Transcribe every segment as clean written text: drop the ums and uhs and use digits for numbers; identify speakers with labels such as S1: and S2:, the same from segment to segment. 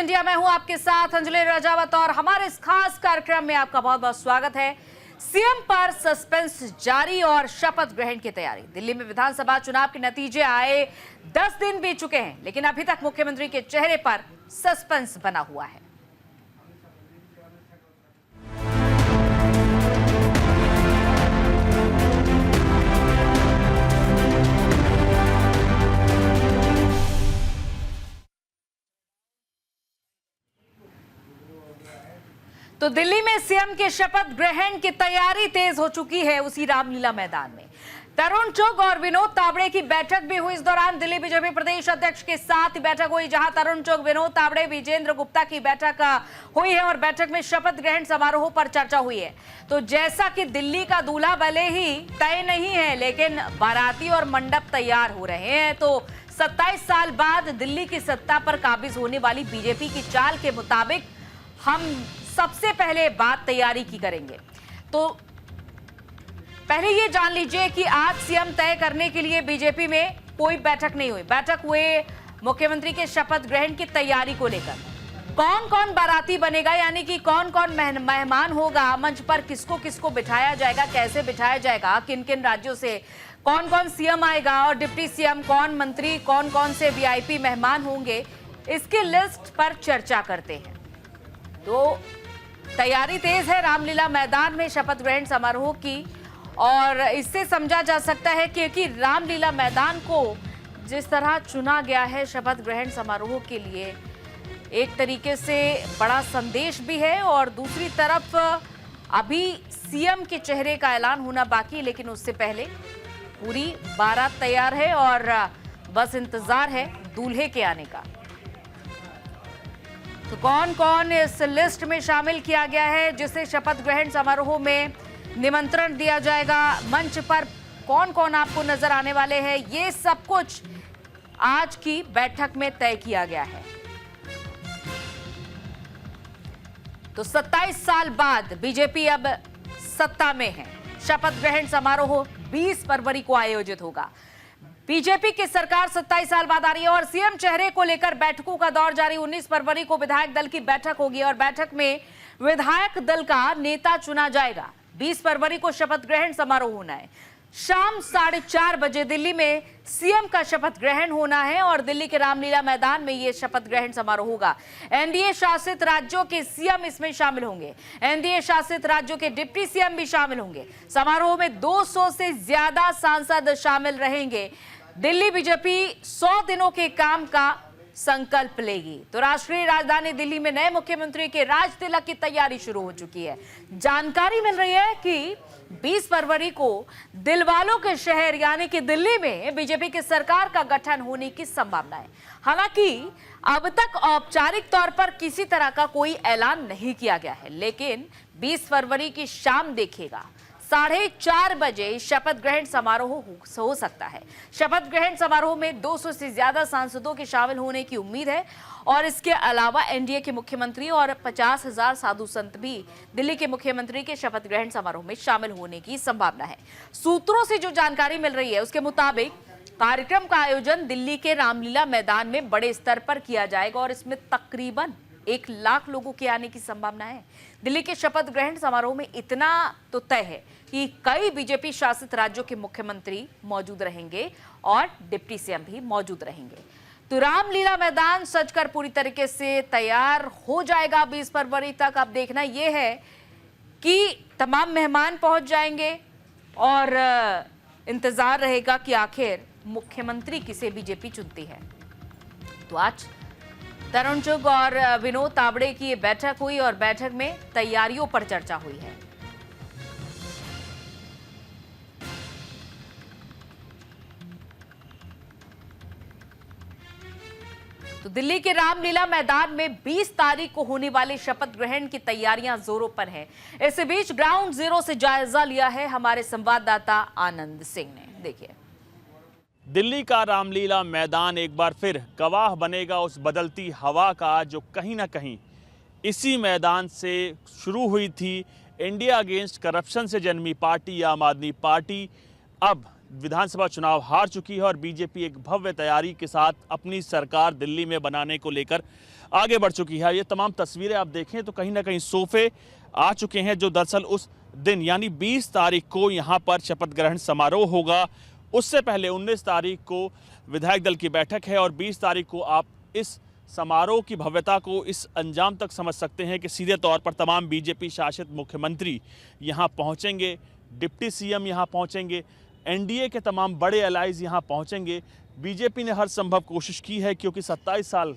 S1: India में हूं आपके साथ अंजलि राजावत और हमारे इस खास कार्यक्रम में आपका बहुत बहुत स्वागत है। सीएम पर सस्पेंस जारी और शपथ ग्रहण की तैयारी। दिल्ली में विधानसभा चुनाव के नतीजे आए 10 दिन बीत चुके हैं, लेकिन अभी तक मुख्यमंत्री के चेहरे पर सस्पेंस बना हुआ है। तो दिल्ली में सीएम के शपथ ग्रहण की तैयारी तेज हो चुकी है। उसी रामलीला मैदान में तरुण चुग और विनोद तावड़े की बैठक भी हुई। इस दौरान दिल्ली बीजेपी प्रदेश अध्यक्ष के साथ बैठक हुई, जहां तरुण चुग, विनोद तावड़े, विजेंद्र गुप्ता की बैठक हुई है और बैठक में शपथ ग्रहण समारोह पर चर्चा हुई है। तो जैसा कि दिल्ली का दूल्हा भले ही तय नहीं है, लेकिन बाराती और मंडप तैयार हो रहे हैं। तो 27 साल बाद दिल्ली की सत्ता पर काबिज होने वाली बीजेपी की चाल के मुताबिक हम सबसे पहले बात तैयारी की करेंगे। तो पहले ये जान लीजिए कि आज सीएम तय करने के लिए बीजेपी में कोई बैठक नहीं हुई। बैठक हुए मुख्यमंत्री के शपथ ग्रहण की तैयारी को लेकर। कौन कौन बाराती बनेगा, यानी कि कौन कौन मेहमान होगा, मंच पर किसको किसको बिठाया जाएगा, कैसे बिठाया जाएगा, किन किन राज्यों से कौन कौन सीएम आएगा और डिप्टी सीएम, कौन मंत्री, कौन कौन से वीआईपी मेहमान होंगे, इसकी लिस्ट पर चर्चा करते हैं। तो तैयारी तेज है रामलीला मैदान में शपथ ग्रहण समारोह की, और इससे समझा जा सकता है कि रामलीला मैदान को जिस तरह चुना गया है शपथ ग्रहण समारोह के लिए, एक तरीके से बड़ा संदेश भी है। और दूसरी तरफ अभी सीएम के चेहरे का ऐलान होना बाकी, लेकिन उससे पहले पूरी बारात तैयार है और बस इंतजार है दूल्हे के आने का। तो कौन कौन इस लिस्ट में शामिल किया गया है जिसे शपथ ग्रहण समारोह में निमंत्रण दिया जाएगा, मंच पर कौन कौन आपको नजर आने वाले हैं, ये सब कुछ आज की बैठक में तय किया गया है। तो 27 साल बाद बीजेपी अब सत्ता में है। शपथ ग्रहण समारोह 20 फरवरी को आयोजित होगा। बीजेपी की सरकार 27 साल बाद आ रही है और सीएम चेहरे को लेकर बैठकों का दौर जारी। 19 फरवरी को विधायक दल की बैठक होगी और बैठक में विधायक दल का नेता चुना जाएगा। 20 फरवरी को शपथ ग्रहण समारोह होना है। शाम 4:30 बजे दिल्ली में सीएम का शपथ ग्रहण होना है और दिल्ली के रामलीला मैदान में यह शपथ ग्रहण समारोह होगा। एनडीए शासित राज्यों के सीएम इसमें शामिल होंगे। एनडीए शासित राज्यों के डिप्टी सीएम भी शामिल होंगे। समारोह में 200 से ज्यादा सांसद शामिल रहेंगे। दिल्ली बीजेपी 100 दिनों के काम का संकल्प लेगी। तो राष्ट्रीय राजधानी दिल्ली में नए मुख्यमंत्री के राज तिलक की तैयारी शुरू हो चुकी है। जानकारी मिल रही है कि 20 फरवरी को दिलवालों के शहर यानी कि दिल्ली में बीजेपी की सरकार का गठन होने की संभावना है। हालांकि अब तक औपचारिक तौर पर किसी तरह का कोई ऐलान नहीं किया गया है, लेकिन 20 फरवरी की शाम देखिएगा 4:30 बजे शपथ ग्रहण समारोह हो सकता है। शपथ ग्रहण समारोह में 200 से ज्यादा सांसदों के शामिल होने की उम्मीद है और इसके अलावा एनडीए के मुख्यमंत्री और 50,000 साधु संत भी दिल्ली के मुख्यमंत्री के शपथ ग्रहण समारोह में शामिल होने की संभावना है। सूत्रों से जो जानकारी मिल रही है उसके मुताबिक कार्यक्रम का आयोजन दिल्ली के रामलीला मैदान में बड़े स्तर पर किया जाएगा और इसमें तकरीबन 1 लाख लोगों के आने की संभावना है। दिल्ली के शपथ ग्रहण समारोह में इतना तो तय है कि कई बीजेपी शासित राज्यों के मुख्यमंत्री मौजूद रहेंगे और डिप्टी सीएम भी मौजूद रहेंगे। तो रामलीला मैदान सजकर पूरी तरीके से तैयार हो जाएगा 20 फरवरी तक। अब देखना यह है कि तमाम मेहमान पहुंच जाएंगे और इंतजार रहेगा कि आखिर मुख्यमंत्री किसे बीजेपी चुनती है। तो आज तरुण चुग और विनोद तावड़े की बैठक हुई और बैठक में तैयारियों पर चर्चा हुई है। तो दिल्ली के रामलीला मैदान में 20 तारीख को होने वाले शपथ ग्रहण की तैयारियां जोरों पर हैं। इस बीच ग्राउंड जीरो से जायजा लिया है हमारे संवाददाता आनंद सिंह ने। देखिए,
S2: दिल्ली का रामलीला मैदान एक बार फिर गवाह बनेगा उस बदलती हवा का जो कहीं ना कहीं इसी मैदान से शुरू हुई थी। इंडिया अगेंस्ट करप्शन से जन्मी पार्टी आम आदमी पार्टी अब विधानसभा चुनाव हार चुकी है और बीजेपी एक भव्य तैयारी के साथ अपनी सरकार दिल्ली में बनाने को लेकर आगे बढ़ चुकी है। ये तमाम तस्वीरें आप देखें तो कहीं ना कहीं सोफे आ चुके हैं, जो दरअसल उस दिन यानी 20 तारीख को यहाँ पर शपथ ग्रहण समारोह होगा। उससे पहले 19 तारीख को विधायक दल की बैठक है और 20 तारीख को आप इस समारोह की भव्यता को इस अंजाम तक समझ सकते हैं कि सीधे तौर पर तमाम बीजेपी शासित मुख्यमंत्री यहाँ पहुँचेंगे, डिप्टी सीएम यहाँ पहुँचेंगे, एनडीए के तमाम बड़े एलाइज यहाँ पहुँचेंगे। बीजेपी ने हर संभव कोशिश की है क्योंकि 27 साल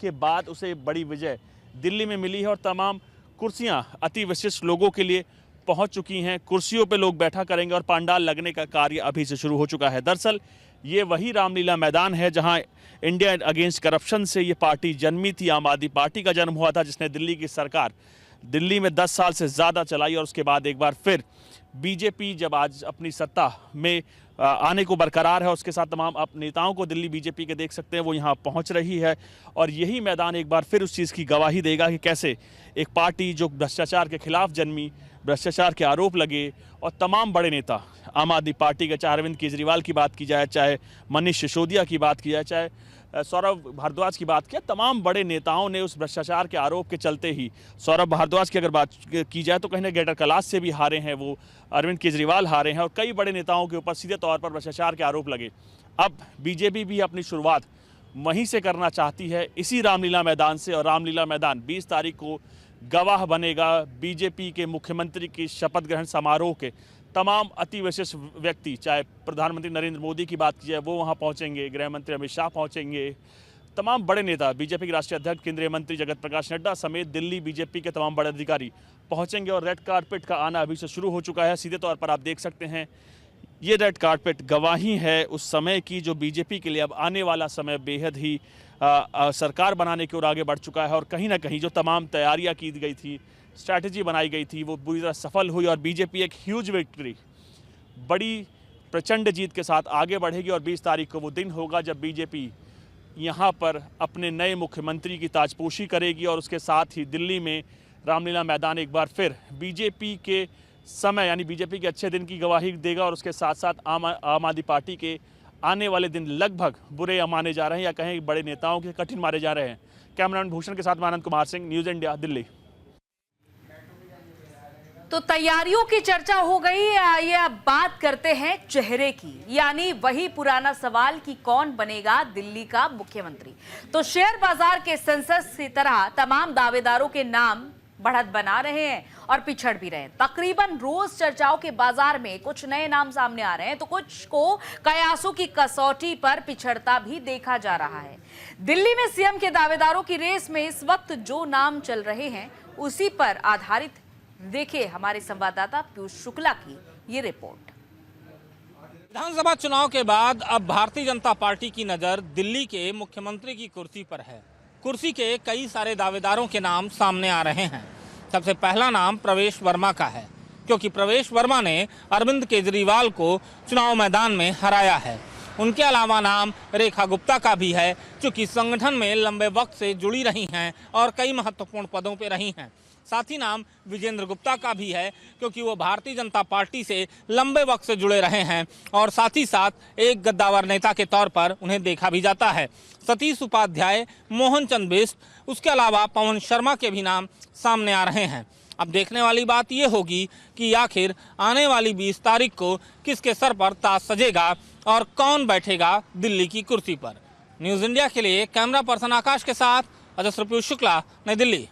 S2: के बाद उसे बड़ी विजय दिल्ली में मिली है और तमाम कुर्सियाँ अति विशिष्ट लोगों के लिए पहुँच चुकी हैं। कुर्सियों पर लोग बैठा करेंगे और पंडाल लगने का कार्य अभी से शुरू हो चुका है। दरअसल ये वही रामलीला मैदान है जहां इंडिया अगेंस्ट करप्शन से ये पार्टी जन्मी थी। आम आदमी पार्टी का जन्म हुआ था, जिसने दिल्ली की सरकार दिल्ली में 10 साल से ज़्यादा चलाई और उसके बाद एक बार फिर बीजेपी जब आज अपनी सत्ता में आने को बरकरार है, उसके साथ तमाम आप नेताओं को दिल्ली बीजेपी के देख सकते हैं वो यहाँ पहुँच रही है। और यही मैदान एक बार फिर उस चीज़ की गवाही देगा कि कैसे एक पार्टी जो भ्रष्टाचार के खिलाफ जन्मी, भ्रष्टाचार के आरोप लगे और तमाम बड़े नेता आम आदमी पार्टी के, चाहे अरविंद केजरीवाल की बात की जाए, चाहे मनीष सिसोदिया की बात की जाए, चाहे सौरभ भारद्वाज की बात की, तमाम बड़े नेताओं ने उस भ्रष्टाचार के आरोप के चलते ही, सौरभ भारद्वाज की अगर बात की जाए तो कहीं ना ग्रेटर कैलाश से भी हारे हैं वो, अरविंद केजरीवाल हारे हैं और कई बड़े नेताओं के ऊपर सीधे तौर पर भ्रष्टाचार के आरोप लगे। अब बीजेपी भी अपनी शुरुआत वहीं से करना चाहती है, इसी रामलीला मैदान से। और रामलीला मैदान 20 तारीख को गवाह बनेगा बीजेपी के मुख्यमंत्री की शपथ ग्रहण समारोह के। तमाम अति विशिष्ट व्यक्ति, चाहे प्रधानमंत्री नरेंद्र मोदी की बात की जाए वो वहाँ पहुँचेंगे, गृह मंत्री अमित शाह पहुँचेंगे, तमाम बड़े नेता, बीजेपी के राष्ट्रीय अध्यक्ष केंद्रीय मंत्री जगत प्रकाश नड्डा समेत दिल्ली बीजेपी के तमाम बड़े अधिकारी पहुँचेंगे। और रेड कारपेट का आना अभी से शुरू हो चुका है। सीधे तौर पर आप देख सकते हैं ये रेड कारपेट गवाही है उस समय की जो बीजेपी के लिए अब आने वाला समय बेहद ही सरकार बनाने की ओर आगे बढ़ चुका है। और कहीं ना कहीं जो तमाम तैयारियां की गई थी, स्ट्रैटेजी बनाई गई थी, वो बुरी तरह सफल हुई और बीजेपी एक ह्यूज विक्ट्री, बड़ी प्रचंड जीत के साथ आगे बढ़ेगी। और 20 तारीख को वो दिन होगा जब बीजेपी यहाँ पर अपने नए मुख्यमंत्री की ताजपोशी करेगी और उसके साथ ही दिल्ली में रामलीला मैदान एक बार फिर बीजेपी के समय यानी बीजेपी के अच्छे दिन की गवाही देगा। और उसके साथ साथ आम आदमी पार्टी के आने वाले दिन लगभग बुरे माने जा रहे हैं या कहें बड़े नेताओं के कठिन मारे जा रहे हैं। कैमरामैन भूषण के साथ मैं आनंद कुमार सिंह, न्यूज़ इंडिया, दिल्ली।
S1: तो तैयारियों की चर्चा हो गई, ये अब बात करते हैं चेहरे की, यानी वही पुराना सवाल कि कौन बनेगा दिल्ली का मुख्यमंत्री। तो शेयर बाजार के सेंसस की तरह तमाम दावेदारों के नाम बढ़त बना रहे हैं और पिछड़ भी रहे हैं। तकरीबन रोज चर्चाओं के बाजार में कुछ नए नाम सामने आ रहे हैं तो कुछ को कयासों की कसौटी पर पिछड़ता भी देखा जा रहा है। दिल्ली में सीएम के दावेदारों की रेस में इस वक्त जो नाम चल रहे हैं उसी पर आधारित देखिए हमारे संवाददाता पीयूष शुक्ला की ये रिपोर्ट।
S3: विधानसभा चुनाव के बाद अब भारतीय जनता पार्टी की नजर दिल्ली के मुख्यमंत्री की कुर्सी पर है। कुर्सी के कई सारे दावेदारों के नाम सामने आ रहे हैं। सबसे पहला नाम प्रवेश वर्मा का है, क्योंकि प्रवेश वर्मा ने अरविंद केजरीवाल को चुनाव मैदान में हराया है। उनके अलावा नाम रेखा गुप्ता का भी है, चूँकि संगठन में लंबे वक्त से जुड़ी रही हैं और कई महत्वपूर्ण पदों पर रही हैं। साथ ही नाम विजेंद्र गुप्ता का भी है, क्योंकि वो भारतीय जनता पार्टी से लंबे वक्त से जुड़े रहे हैं और साथ ही साथ एक गद्दावर नेता के तौर पर उन्हें देखा भी जाता है। सतीश उपाध्याय, मोहन चंद बिष्ट, उसके अलावा पवन शर्मा के भी नाम सामने आ रहे हैं। अब देखने वाली बात ये होगी कि आखिर आने वाली 20 तारीख को किसके सर पर ताज सजेगा और कौन बैठेगा दिल्ली की कुर्सी पर। न्यूज़ इंडिया के लिए कैमरा पर्सन आकाश के साथ अजस्र पीयूष शुक्ला, नई दिल्ली।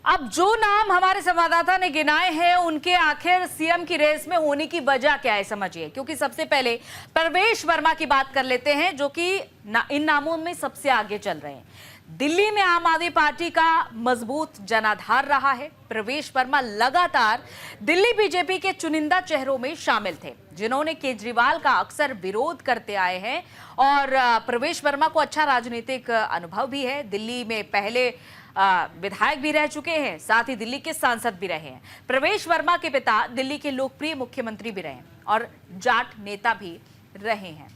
S1: अब जो नाम हमारे संवाददाता ने गिनाए हैं उनके आखिर सीएम की रेस में होने की वजह क्या है समझिए। क्योंकि सबसे पहले प्रवेश वर्मा की बात कर लेते हैं जो कि इन नामों में सबसे आगे चल रहे हैं। दिल्ली में आम आदमी पार्टी का मजबूत जनाधार रहा है। प्रवेश वर्मा लगातार दिल्ली बीजेपी के चुनिंदा चेहरों में शामिल थे जिन्होंने केजरीवाल का अक्सर विरोध करते आए हैं। और प्रवेश वर्मा को अच्छा राजनीतिक अनुभव भी है। दिल्ली में पहले विधायक भी रह चुके हैं, साथ ही दिल्ली के सांसद भी रहे हैं। प्रवेश वर्मा के पिता दिल्ली के लोकप्रिय मुख्यमंत्री भी रहे और जाट नेता भी रहे हैं।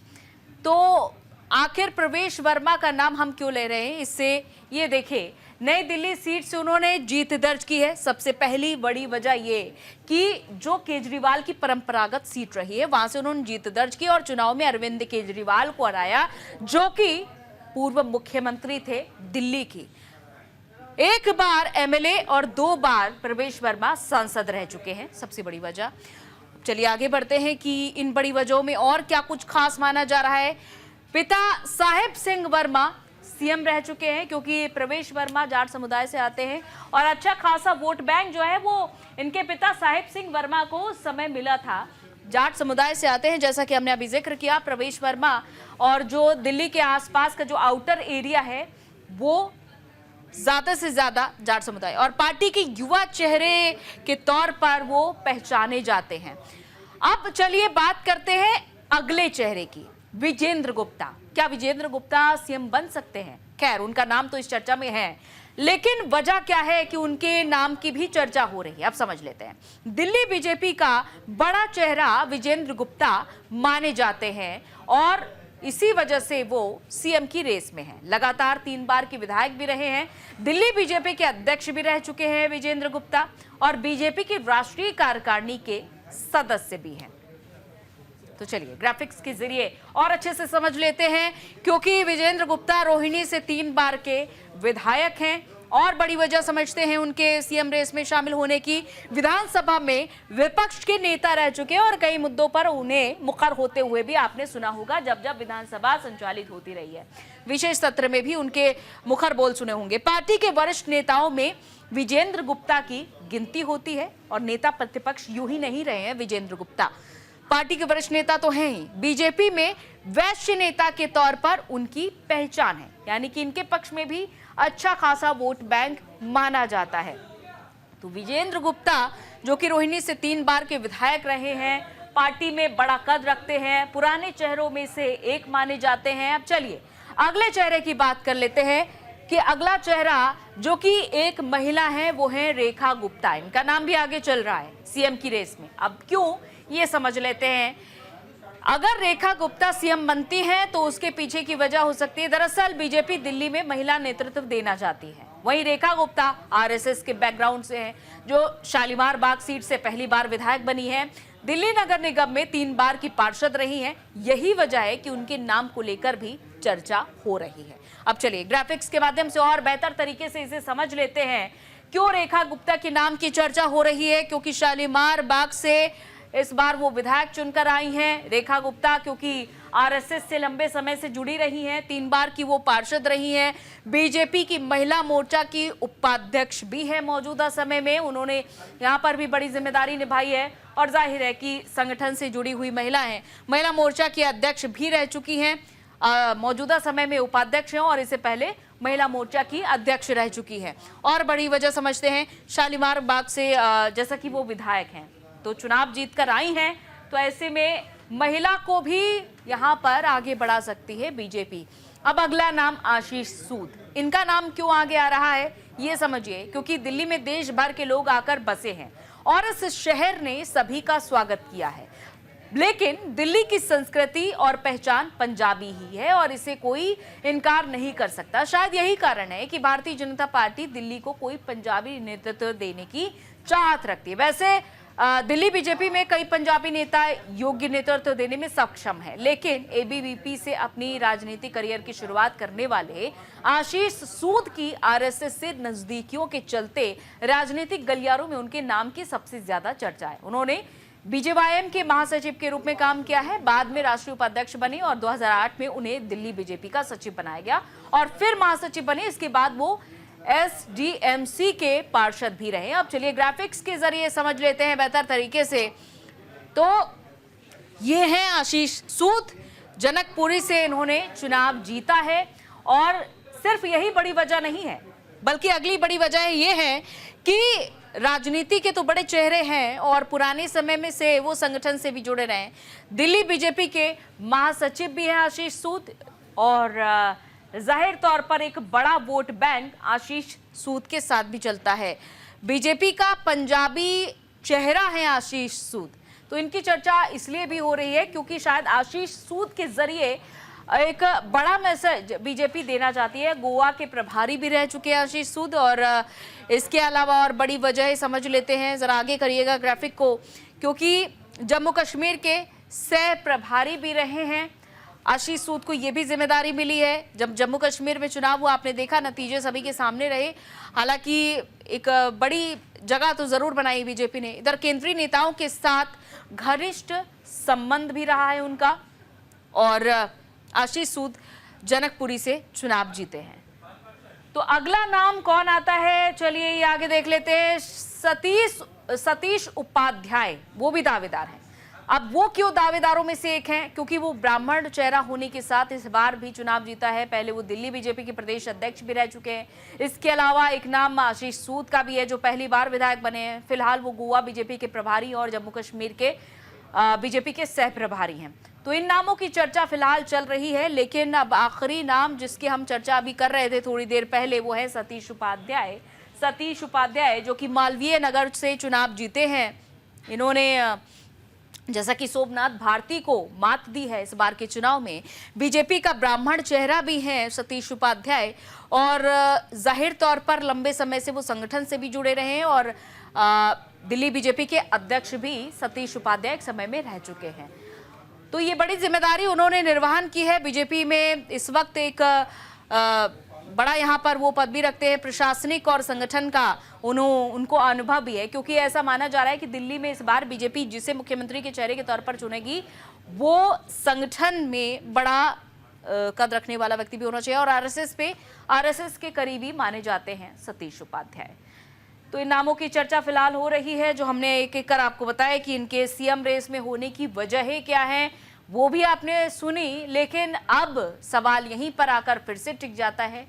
S1: तो आखिर प्रवेश वर्मा का नाम हम क्यों ले रहे हैं, इससे ये देखें, नई दिल्ली सीट से उन्होंने जीत दर्ज की है। सबसे पहली बड़ी वजह ये कि जो केजरीवाल की परंपरागत सीट रही है वहां से उन्होंने जीत दर्ज की और चुनाव में अरविंद केजरीवाल को हराया, जो कि पूर्व मुख्यमंत्री थे दिल्ली की। एक बार एमएलए और 2 बार प्रवेश वर्मा सांसद रह चुके हैं। सबसे बड़ी वजह, चलिए आगे बढ़ते हैं कि इन बड़ी वजहों में और क्या कुछ खास माना जा रहा है। पिता साहेब सिंह वर्मा सीएम रह चुके हैं, क्योंकि प्रवेश वर्मा जाट समुदाय से आते हैं और अच्छा खासा वोट बैंक जो है वो इनके पिता साहेब सिंह वर्मा को उस समय मिला था। जाट समुदाय से आते हैं, जैसा कि हमने अभी जिक्र किया प्रवेश वर्मा, और जो दिल्ली के आसपास का जो आउटर एरिया है वो ज्यादा से ज्यादा जाट समुदाय, और पार्टी के युवा चेहरे के तौर पर वो पहचाने जाते हैं। अब चलिए बात करते हैं अगले चेहरे की, विजेंद्र गुप्ता। क्या विजेंद्र गुप्ता सीएम बन सकते हैं? खैर, उनका नाम तो इस चर्चा में है, लेकिन वजह क्या है कि उनके नाम की भी चर्चा हो रही है। अब समझ लेते हैं। दिल्ली बीजेपी का बड़ा चेहरा विजेंद्र गुप्ता माने जाते हैं और इसी वजह से वो सीएम की रेस में हैं। लगातार 3 बार के विधायक भी रहे हैं, दिल्ली बीजेपी के अध्यक्ष भी रह चुके हैं विजेंद्र गुप्ता, और बीजेपी की राष्ट्रीय कार्यकारिणी के सदस्य भी हैं। तो चलिए ग्राफिक्स के जरिए और अच्छे से समझ लेते हैं, क्योंकि विजेंद्र गुप्ता रोहिणी से 3 बार के विधायक हैं और बड़ी वजह समझते हैं उनके सीएम रेस में शामिल होने की। विधानसभा में विपक्ष के नेता रह चुके हैं और कई मुद्दों पर उन्हें मुखर होते हुए भी आपने सुना होगा जब जब विधानसभा संचालित होती रही है। विशेष सत्र में भी उनके मुखर बोल सुने होंगे। पार्टी के वरिष्ठ नेताओं में विजेंद्र गुप्ता की गिनती होती है और नेता प्रतिपक्ष यूं ही नहीं रहे हैं। विजेंद्र गुप्ता पार्टी के वरिष्ठ नेता तो हैं ही, बीजेपी में वैश्य नेता के तौर पर उनकी पहचान है, यानी कि इनके पक्ष में भी अच्छा खासा वोट बैंक माना जाता है। तो विजेंद्र गुप्ता जो कि रोहिणी से 3 बार के विधायक रहे हैं, पार्टी में बड़ा कद रखते हैं, पुराने चेहरों में से एक माने जाते हैं। अब चलिए अगले चेहरे की बात कर लेते हैं कि अगला चेहरा जो कि एक महिला है वो है रेखा गुप्ता। इनका नाम भी आगे चल रहा है सीएम की रेस में। अब क्यों, ये समझ लेते हैं। अगर रेखा गुप्ता सीएम बनती हैं तो उसके पीछे की वजह हो सकती है, दरअसल बीजेपी दिल्ली में महिला नेतृत्व देना चाहती है। वहीं रेखा गुप्ता आरएसएस के बैकग्राउंड से हैं, जो शालीमार बाग सीट से पहली बार विधायक बनी है। दिल्ली नगर निगम में 3 बार की पार्षद रही हैं। यही वजह है कि उनके नाम को लेकर भी चर्चा हो रही है। अब चलिए ग्राफिक्स के माध्यम से और बेहतर तरीके से इसे समझ लेते हैं, क्यों रेखा गुप्ता के नाम की चर्चा हो रही है। क्योंकि शालीमार बाग से इस बार वो विधायक चुनकर आई हैं रेखा गुप्ता, क्योंकि आरएसएस से लंबे समय से जुड़ी रही हैं, 3 बार की वो पार्षद रही हैं, बीजेपी की महिला मोर्चा की उपाध्यक्ष भी है मौजूदा समय में। उन्होंने यहाँ पर भी बड़ी जिम्मेदारी निभाई है और जाहिर है कि संगठन से जुड़ी हुई महिला हैं। महिला मोर्चा की अध्यक्ष भी रह चुकी हैं, मौजूदा समय में उपाध्यक्ष हैं और इससे पहले महिला मोर्चा की अध्यक्ष रह चुकी है। और बड़ी वजह समझते हैं शालीमार बाग से, जैसा कि वो विधायक हैं तो चुनाव जीतकर आई हैं, तो ऐसे में महिला को भी यहां पर आगे बढ़ा सकती है बीजेपी। अब अगला नाम आशीष सूद। इनका नाम क्यों आगे आ रहा है ये समझिए, क्योंकि दिल्ली में देश भर के लोग आकर बसे हैं और इस शहर ने सभी का स्वागत किया है। लेकिन दिल्ली की संस्कृति और पहचान पंजाबी ही है और इसे कोई इनकार नहीं कर सकता। शायद यही कारण है कि भारतीय जनता पार्टी दिल्ली को कोई पंजाबी नेतृत्व देने की चाहत रखती है। वैसे दिल्ली बीजेपी में कई पंजाबी नेता योग्य नेतृत्व देने में सक्षम है, लेकिन एबीवीपी से अपनी राजनीतिक करियर की शुरुआत करने वाले आशीष सूद की आरएसएस से नजदीकियों के चलते राजनीतिक गलियारों में उनके नाम की सबसे ज्यादा चर्चा है। उन्होंने बीजेवाईएम के महासचिव के रूप में काम किया है, बाद में राष्ट्रीय उपाध्यक्ष बने और 2008 में उन्हें दिल्ली बीजेपी का सचिव बनाया गया और फिर महासचिव बने। इसके बाद वो एसडीएमसी के पार्षद भी रहे। अब चलिए ग्राफिक्स के जरिए समझ लेते हैं बेहतर तरीके से। तो ये है आशीष सूद, जनकपुरी से इन्होंने चुनाव जीता है और सिर्फ यही बड़ी वजह नहीं है, बल्कि अगली बड़ी वजह ये है कि राजनीति के तो बड़े चेहरे हैं और पुराने समय में से वो संगठन से भी जुड़े रहे हैं। दिल्ली बीजेपी के महासचिव भी हैं आशीष सूद और जाहिर तौर पर एक बड़ा वोट बैंक आशीष सूद के साथ भी चलता है। बीजेपी का पंजाबी चेहरा है आशीष सूद, तो इनकी चर्चा इसलिए भी हो रही है क्योंकि शायद आशीष सूद के जरिए एक बड़ा मैसेज बीजेपी देना चाहती है। गोवा के प्रभारी भी रह चुके हैं आशीष सूद और इसके अलावा और बड़ी वजह समझ लेते हैं, जरा आगे करिएगा ग्राफिक को, क्योंकि जम्मू कश्मीर के सह प्रभारी भी रहे हैं आशीष सूद को यह भी जिम्मेदारी मिली है। जब जम्मू कश्मीर में चुनाव हुआ, आपने देखा नतीजे सभी के सामने रहे। हालांकि एक बड़ी जगह तो जरूर बनाई बीजेपी ने। इधर केंद्रीय नेताओं के साथ घनिष्ठ संबंध भी रहा है उनका, और आशीष सूद जनकपुरी से चुनाव जीते हैं। तो अगला नाम कौन आता है, चलिए ये आगे देख लेते हैं। सतीश उपाध्याय, वो भी दावेदार हैं। अब वो क्यों दावेदारों में से एक हैं? क्योंकि वो ब्राह्मण चेहरा होने के साथ इस बार भी चुनाव जीता है। पहले वो दिल्ली बीजेपी के प्रदेश अध्यक्ष भी रह चुके हैं। इसके अलावा एक नाम आशीष सूद का भी है, जो पहली बार विधायक बने हैं। फिलहाल वो गोवा बीजेपी के प्रभारी और जम्मू कश्मीर के बीजेपी के सह प्रभारी हैं। तो इन नामों की चर्चा फिलहाल चल रही है, लेकिन अब आखिरी नाम जिसकी हम चर्चा अभी कर रहे थे थोड़ी देर पहले, वो है सतीश उपाध्याय। सतीश उपाध्याय जो कि मालवीय नगर से चुनाव जीते हैं। इन्होंने जैसा कि सोमनाथ भारती को मात दी है इस बार के चुनाव में। बीजेपी का ब्राह्मण चेहरा भी है सतीश उपाध्याय, और जाहिर तौर पर लंबे समय से वो संगठन से भी जुड़े रहे हैं, और दिल्ली बीजेपी के अध्यक्ष भी सतीश उपाध्याय एक समय में रह चुके हैं। तो ये बड़ी जिम्मेदारी उन्होंने निर्वहन की है। बीजेपी में इस वक्त एक बड़ा यहाँ पर वो पद भी रखते हैं, प्रशासनिक और संगठन का उनको अनुभव भी है, क्योंकि ऐसा माना जा रहा है कि दिल्ली में इस बार बीजेपी जिसे मुख्यमंत्री के चेहरे के तौर पर चुनेगी, वो संगठन में बड़ा कद रखने वाला व्यक्ति भी होना चाहिए, और आरएसएस के करीबी माने जाते हैं सतीश उपाध्याय। तो इन नामों की चर्चा फिलहाल हो रही है, जो हमने एक एक कर आपको बताया कि इनके सीएम रेस में होने की वजह क्या है वो भी आपने सुनी। लेकिन अब सवाल यहीं पर आकर फिर से टिक जाता है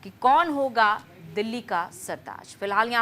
S1: कि कौन होगा दिल्ली का सरताज। फिलहाल यहाँ